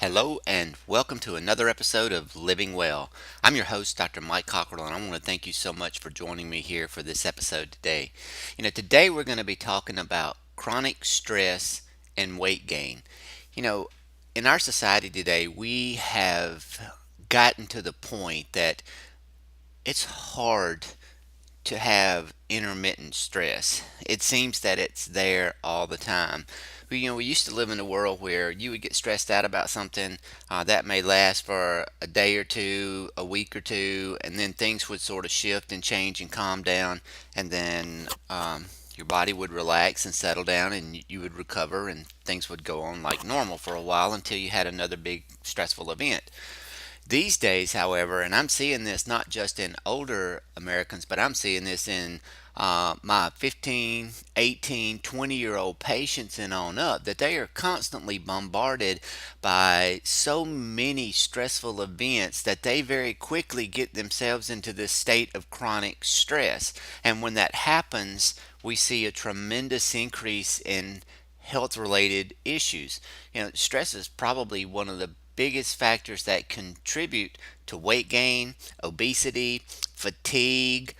Hello and welcome to another episode of Living Well. I'm your host, Dr. Mike Cockrell, and I want to thank you so much for joining me here for this episode today. Today we're going to be talking about chronic stress and weight gain. You know, in our society today, we have gotten to the point that it's hard to have intermittent stress. It seems that it's there all the time. We used to live in a world where you would get stressed out about something that may last for a day or two, a week or two, and then things would sort of shift and change and calm down, and then your body would relax and settle down, and you would recover, and things would go on like normal for a while until you had another big stressful event. These days, however, and I'm seeing this not just in older Americans, but I'm seeing this in my 15, 18, 20-year-old patients and on up, that they are constantly bombarded by so many stressful events that they very quickly get themselves into this state of chronic stress. And when that happens, we see a tremendous increase in health related issues. Stress is probably one of the biggest factors that contribute to weight gain, obesity, fatigue,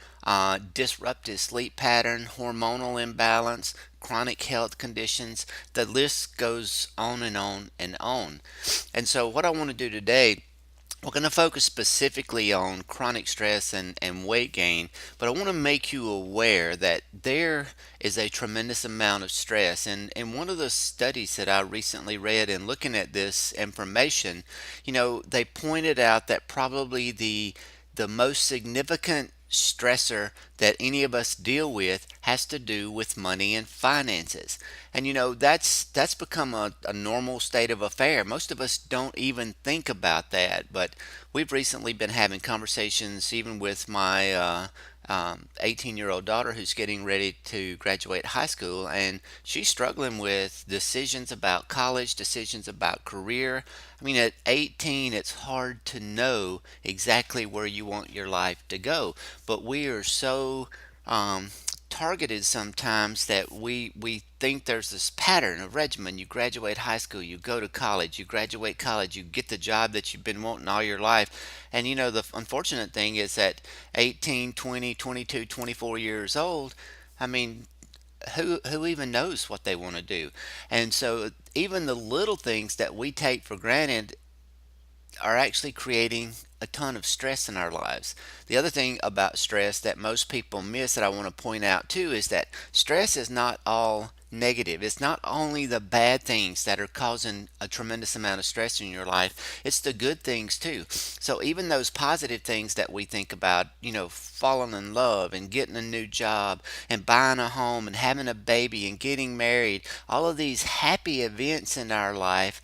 disrupted sleep pattern, hormonal imbalance, chronic health conditions. The list goes on and on and on. And so, what I want to do today, we're going to focus specifically on chronic stress and weight gain, but I want to make you aware that there is a tremendous amount of stress. And one of the studies that I recently read in looking at this information, they pointed out that probably the most significant stressor that any of us deal with has to do with money and finances. And that's become a normal state of affair. Most of us don't even think about that, but we've recently been having conversations even with my 18-year-old daughter who's getting ready to graduate high school, and she's struggling with decisions about college, decisions about career. I mean, at 18, it's hard to know exactly where you want your life to go, but we are so targeted sometimes that we think there's this pattern, a regimen. You graduate high school, you go to college, you graduate college, you get the job that you've been wanting all your life. And the unfortunate thing is that 18, 20, 22, 24 years old, I mean, who even knows what they want to do? And so even the little things that we take for granted are actually creating a ton of stress in our lives. The other thing about stress that most people miss that I want to point out too is that stress is not all negative. It's not only the bad things that are causing a tremendous amount of stress in your life, it's the good things too. So even those positive things that we think about, falling in love and getting a new job and buying a home and having a baby and getting married, all of these happy events in our life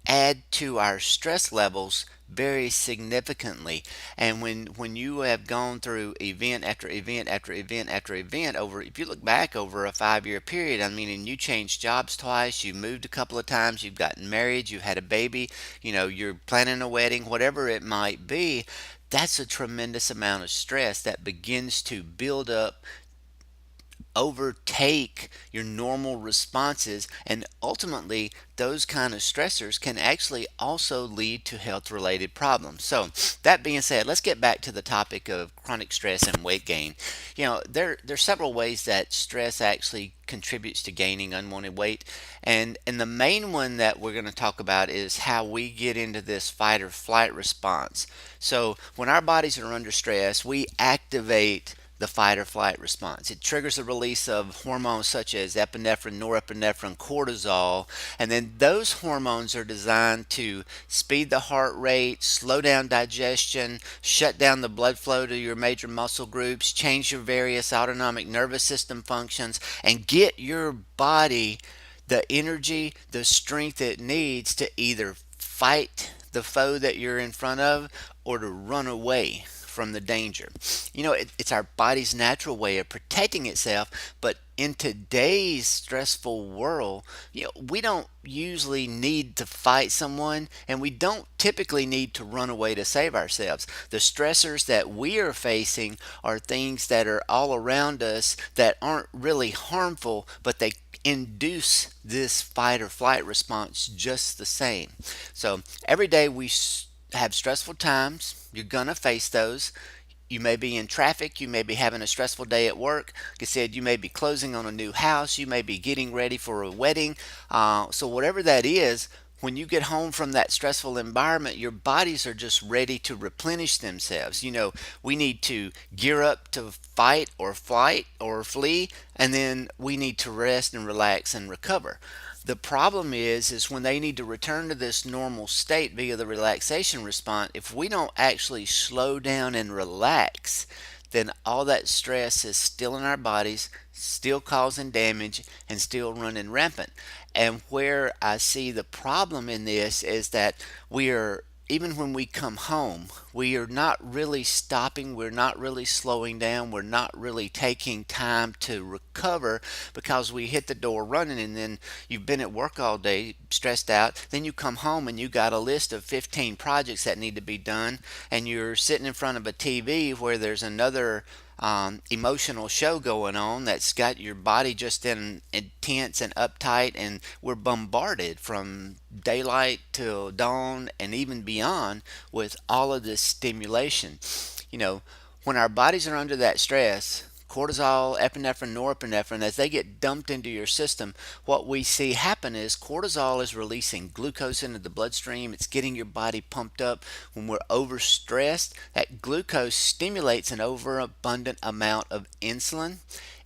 add to our stress levels very significantly. And when you have gone through event after event after event after event over, if you look back over a 5 year period, I mean, and you changed jobs twice, you moved a couple of times, you've gotten married, you had a baby, you're planning a wedding, whatever it might be, that's a tremendous amount of stress that begins to build up, overtake your normal responses, and ultimately those kind of stressors can actually also lead to health related problems. So that being said, let's get back to the topic of chronic stress and weight gain. There's several ways that stress actually contributes to gaining unwanted weight, and the main one that we're going to talk about is how we get into this fight or flight response. So when our bodies are under stress, we activate the fight or flight response. It triggers the release of hormones such as epinephrine, norepinephrine, cortisol, and then those hormones are designed to speed the heart rate, slow down digestion, shut down the blood flow to your major muscle groups, change your various autonomic nervous system functions, and get your body the energy, the strength it needs to either fight the foe that you're in front of or to run away from the danger. It's our body's natural way of protecting itself, but in today's stressful world, we don't usually need to fight someone, and we don't typically need to run away to save ourselves. The stressors that we are facing are things that are all around us that aren't really harmful, but they induce this fight or flight response just the same. So every day we have stressful times. You're gonna face those. You may be in traffic. You may be having a stressful day at work. Like I said, you may be closing on a new house. You may be getting ready for a wedding. So, whatever that is, when you get home from that stressful environment, your bodies are just ready to replenish themselves. We need to gear up to fight or flight or flee, and then we need to rest and relax and recover. The problem is when they need to return to this normal state via the relaxation response, if we don't actually slow down and relax, then all that stress is still in our bodies, still causing damage, and still running rampant. And where I see the problem in this is that we are, even when we come home, we are not really stopping, we're not really slowing down, we're not really taking time to recover because we hit the door running, and then you've been at work all day stressed out. Then you come home and you got a list of 15 projects that need to be done, and you're sitting in front of a TV where there's another emotional show going on that's got your body just in intense and uptight, and we're bombarded from daylight till dawn and even beyond with all of this stimulation. You know, when our bodies are under that stress, cortisol, epinephrine, norepinephrine, as they get dumped into your system, what we see happen is cortisol is releasing glucose into the bloodstream. It's getting your body pumped up. When we're overstressed, that glucose stimulates an overabundant amount of insulin.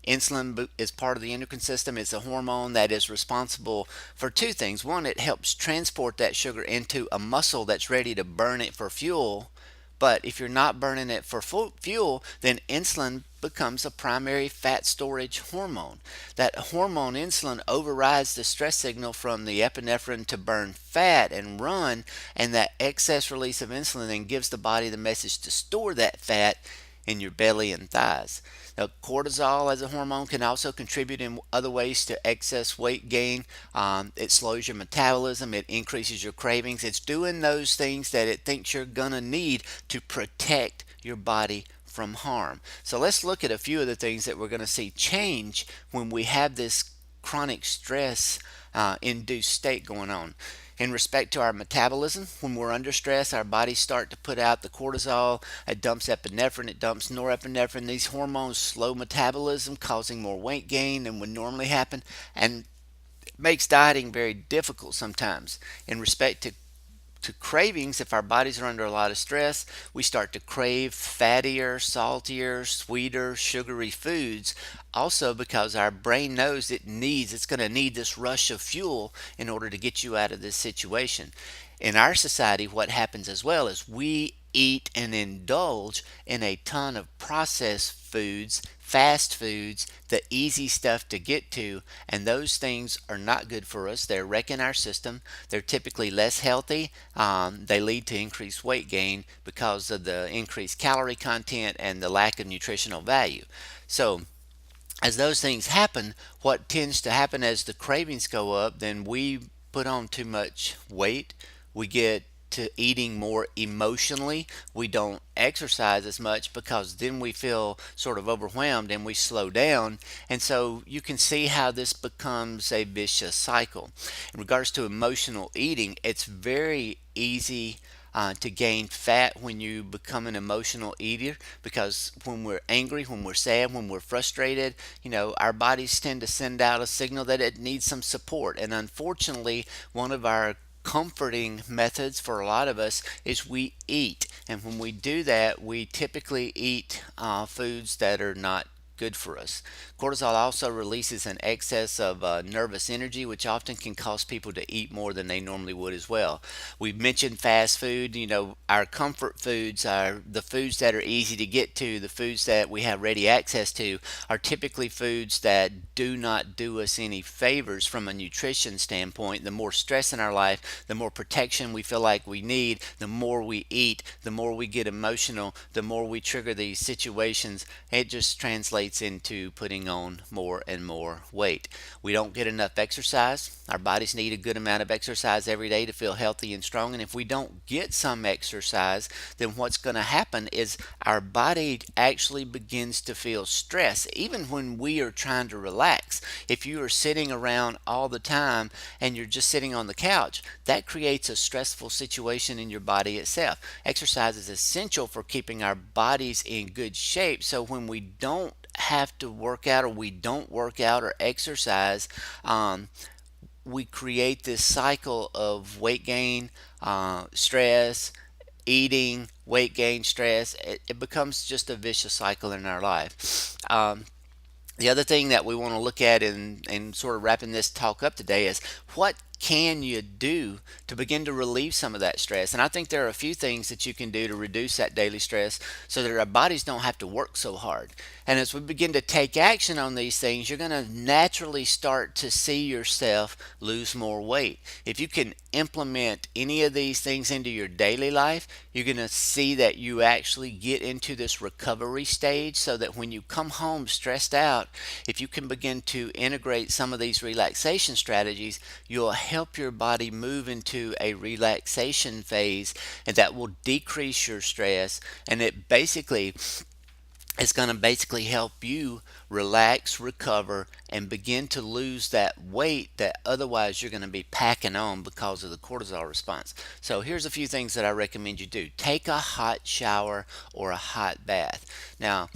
Insulin is part of the endocrine system. It's a hormone that is responsible for two things. One, it helps transport that sugar into a muscle that's ready to burn it for fuel. But if you're not burning it for fuel, then insulin becomes a primary fat storage hormone. That hormone insulin overrides the stress signal from the epinephrine to burn fat and run, and that excess release of insulin then gives the body the message to store that fat in your belly and thighs. Now, cortisol as a hormone can also contribute in other ways to excess weight gain. It slows your metabolism, it increases your cravings. It's doing those things that it thinks you're going to need to protect your body from harm. So let's look at a few of the things that we're going to see change when we have this chronic stress induced state going on. In respect to our metabolism, when we're under stress, our bodies start to put out the cortisol. It dumps epinephrine, it dumps norepinephrine. These hormones slow metabolism, causing more weight gain than would normally happen, and it makes dieting very difficult sometimes. In respect to cravings, if our bodies are under a lot of stress, we start to crave fattier, saltier, sweeter, sugary foods. Also, because our brain knows it's going to need this rush of fuel in order to get you out of this situation. In our society, what happens as well is we eat and indulge in a ton of processed foods, fast foods, the easy stuff to get to, and those things are not good for us. They're wrecking our system. They're typically less healthy. They lead to increased weight gain because of the increased calorie content and the lack of nutritional value. So, as those things happen, what tends to happen as the cravings go up, then we put on too much weight. We get to eating more emotionally. We don't exercise as much because then we feel sort of overwhelmed and we slow down. And so you can see how this becomes a vicious cycle. In regards to emotional eating, it's very easy to gain fat when you become an emotional eater, because when we're angry, when we're sad, when we're frustrated, our bodies tend to send out a signal that it needs some support. And unfortunately, one of our comforting methods for a lot of us is we eat. And when we do that, we typically eat foods that are not good for us. Cortisol also releases an excess of nervous energy, which often can cause people to eat more than they normally would as well. We've mentioned fast food. Our comfort foods are the foods that are easy to get to, the foods that we have ready access to, are typically foods that do not do us any favors from a nutrition standpoint. The more stress in our life, the more protection we feel like we need, the more we eat, the more we get emotional, the more we trigger these situations. It just translates translates into putting on more and more weight. We don't get enough exercise. Our bodies need a good amount of exercise every day to feel healthy and strong. And if we don't get some exercise, then what's going to happen is our body actually begins to feel stress, even when we are trying to relax. If you are sitting around all the time and you're just sitting on the couch, that creates a stressful situation in your body itself. Exercise is essential for keeping our bodies in good shape. So when we don't have to work out or we don't work out or exercise, we create this cycle of weight gain, stress, eating, weight gain, stress. It becomes just a vicious cycle in our life. The other thing that we want to look at in sort of wrapping this talk up today is what can you do to begin to relieve some of that stress? And I think there are a few things that you can do to reduce that daily stress so that our bodies don't have to work so hard. And as we begin to take action on these things, you're going to naturally start to see yourself lose more weight. If you can implement any of these things into your daily life, you're going to see that you actually get into this recovery stage so that when you come home stressed out, if you can begin to integrate some of these relaxation strategies, you'll help your body move into a relaxation phase, and that will decrease your stress, and it's going to basically help you relax, recover, and begin to lose that weight that otherwise you're going to be packing on because of the cortisol response. So here's a few things that I recommend you do. Take a hot shower or a hot bath. Now,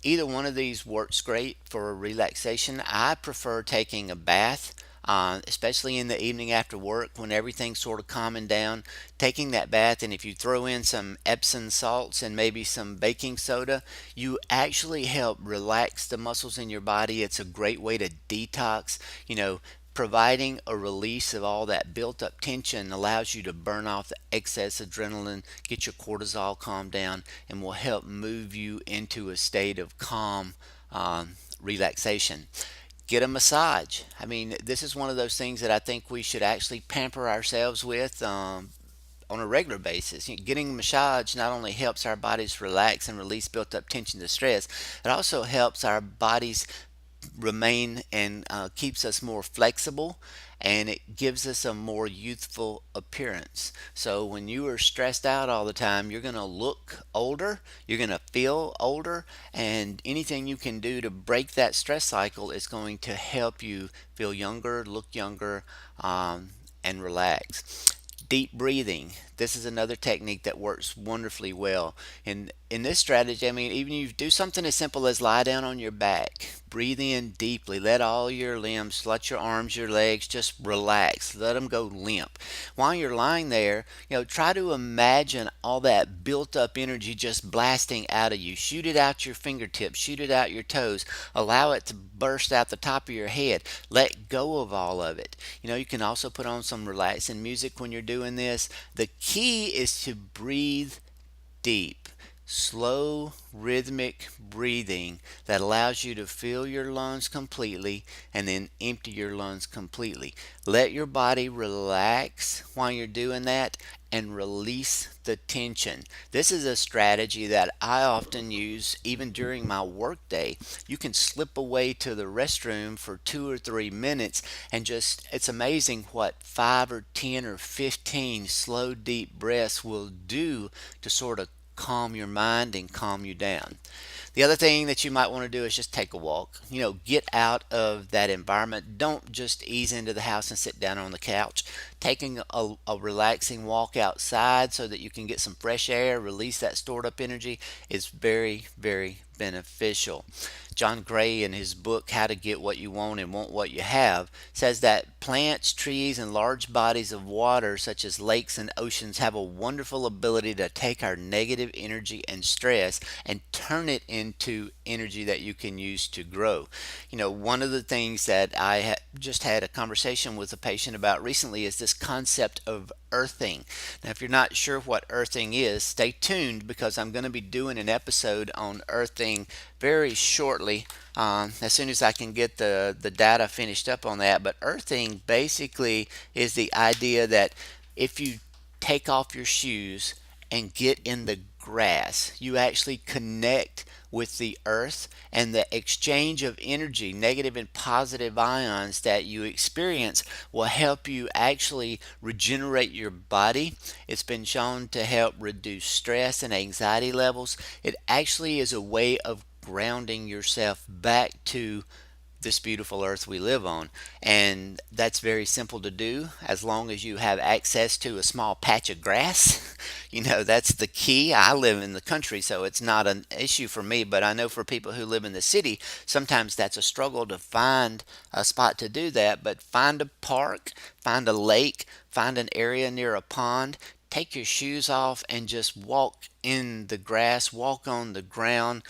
either one of these works great for relaxation. I prefer taking a bath. Especially in the evening after work when everything's sort of calming down, taking that bath, and if you throw in some Epsom salts and maybe some baking soda, you actually help relax the muscles in your body. It's a great way to detox. Providing a release of all that built up tension allows you to burn off the excess adrenaline, get your cortisol calmed down, and will help move you into a state of calm relaxation. Get a massage. I mean, this is one of those things that I think we should actually pamper ourselves with on a regular basis. Getting a massage not only helps our bodies relax and release built up tension and stress, it also helps our bodies remain and keeps us more flexible, and it gives us a more youthful appearance. So when you are stressed out all the time, you're going to look older, you're going to feel older, and anything you can do to break that stress cycle is going to help you feel younger, look younger, and relax. Deep breathing. This is another technique that works wonderfully well. In this strategy, I mean, even if you do something as simple as lie down on your back, breathe in deeply, let all your limbs, let your arms, your legs just relax, let them go limp. While you're lying there, try to imagine all that built up energy just blasting out of you. Shoot it out your fingertips, shoot it out your toes, allow it to burst out the top of your head. Let go of all of it. You can also put on some relaxing music when you're doing this. The key is to breathe deep. Slow, rhythmic breathing that allows you to fill your lungs completely and then empty your lungs completely. Let your body relax while you're doing that and release the tension. This is a strategy that I often use even during my workday. You can slip away to the restroom for 2 or 3 minutes and it's amazing what 5 or 10 or 15 slow, deep breaths will do to sort of calm your mind and calm you down. The other thing that you might want to do is just take a walk. Get out of that environment. Don't just ease into the house and sit down on the couch. Taking a relaxing walk outside so that you can get some fresh air, release that stored up energy is very, very beneficial. John Gray, in his book How to Get What You Want and Want What You Have, says that plants, trees, and large bodies of water such as lakes and oceans have a wonderful ability to take our negative energy and stress and turn it into energy that you can use to grow. One of the things that I just had a conversation with a patient about recently is this concept of earthing. Now, if you're not sure what earthing is, stay tuned because I'm going to be doing an episode on earthing very shortly, as soon as I can get the data finished up on that. But earthing basically is the idea that if you take off your shoes and get in the grass. You actually connect with the earth, and the exchange of energy, negative and positive ions that you experience, will help you actually regenerate your body. It's been shown to help reduce stress and anxiety levels. It actually is a way of grounding yourself back to this beautiful earth we live on. And that's very simple to do as long as you have access to a small patch of grass. That's the key. I live in the country, so it's not an issue for me, but I know for people who live in the city, sometimes that's a struggle to find a spot to do that. But find a park, find a lake, find an area near a pond. Take your shoes off and just walk in the grass, walk on the ground.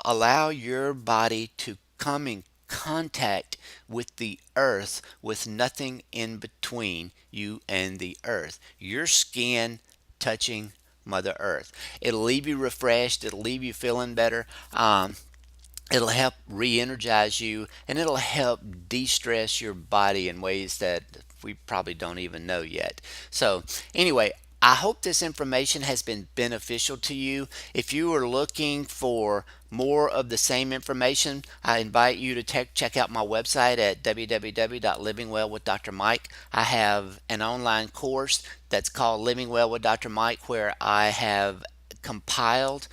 Allow your body to come in contact with the earth, with nothing in between you and the earth. Your skin touching Mother Earth. It'll leave you refreshed. It'll leave you feeling better. It'll help re-energize you, and it'll help de-stress your body in ways that we probably don't even know yet. So anyway, I hope this information has been beneficial to you. If you are looking for more of the same information, I invite you to check out my website at www.livingwellwithdrmike. I have an online course that's called Living Well with Dr. Mike, where I have compiled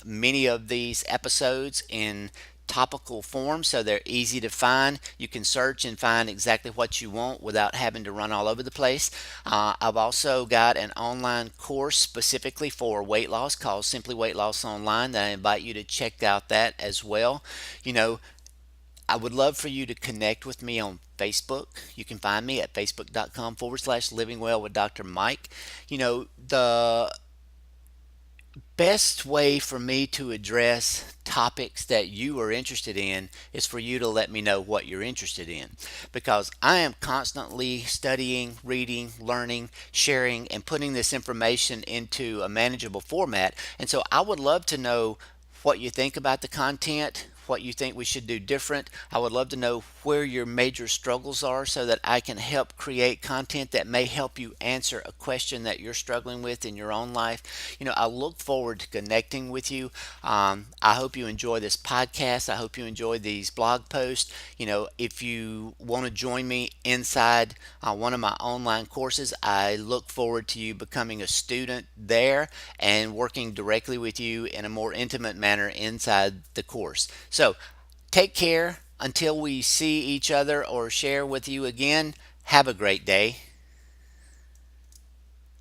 many of these episodes in topical form, so they're easy to find. You can search and find exactly what you want without having to run all over the place. I've also got an online course specifically for weight loss called Simply Weight Loss Online that I invite you to check out that as well. You know, I would love for you to connect with me on Facebook. You can find me at facebook.com/living well with Dr. Mike. The best way for me to address topics that you are interested in is for you to let me know what you're interested in, because I am constantly studying, reading, learning, sharing, and putting this information into a manageable format. And so I would love to know what you think about the content, what you think we should do different. I would love to know where your major struggles are so that I can help create content that may help you answer a question that you're struggling with in your own life. I look forward to connecting with you. I hope you enjoy this podcast. I hope you enjoy these blog posts. If you want to join me inside one of my online courses, I look forward to you becoming a student there and working directly with you in a more intimate manner inside the course. So take care until we see each other or share with you again. Have a great day.